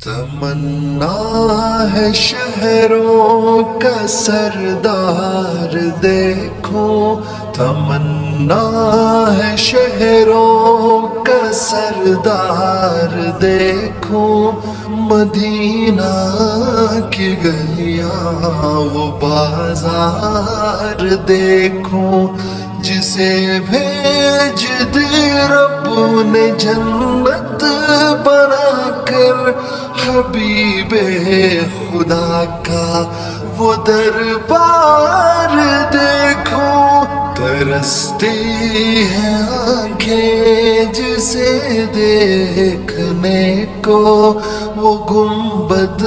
تمنا ہے شہروں کا سردار دیکھو، تمنا ہے شہروں کا سردار دیکھو، مدینہ کی گلیاں وہ بازار دیکھو، جسے بھیج دی رب نے جنت بنا کر، حبیب خدا کا وہ دربار دیکھو، ترستی ہے آنکھیں جسے دیکھنے کو، وہ گنبد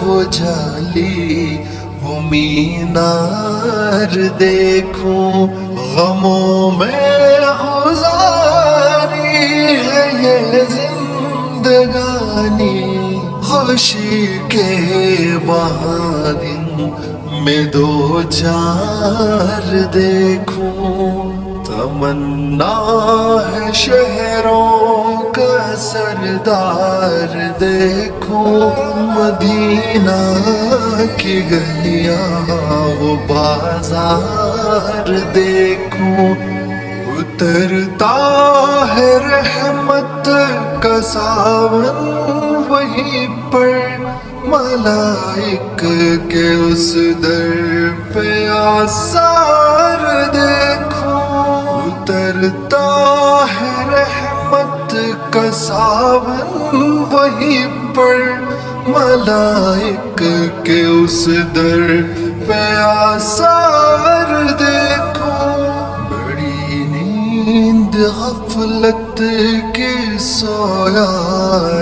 وہ جالی وہ مینار دیکھو، غموں میں گزاری ہے یہ زندگانی، خوشی کے وہاں دن میں دو چار دیکھو، تمنا ہے شہروں کا سردار دیکھو، مدینہ کی گلیاں وہ بازار دیکھو، اترتا ہے رحمت کا ساون وہیں پر، ملائک کے اس در پہ آثار دیکھو، اترتا ہے رحمت کا ساون وہیں پر، ملائک کے اس در پہ آثار دیکھو، بڑی نیند غفلت کی سویا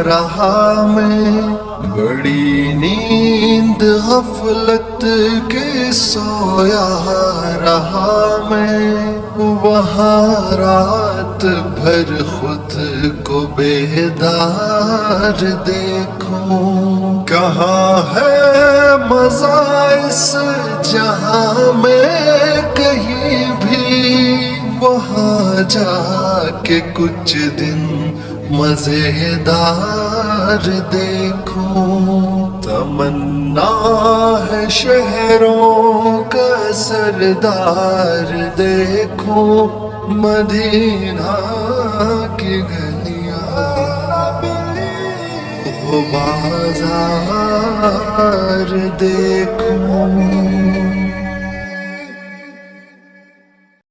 رہا میں، بڑی نیند غفلت کی سویا رہا میں، وہاں رات بھر خود کو بیدار دیکھو، کہاں ہے مزہ اس جہاں میں کہیں بھی، وہاں جا کے کچھ دن مزیدار دیکھو، تمنا ہے شہروں کا سردار دیکھو، مدینہ کی گلیاں وہ بازار دیکھو۔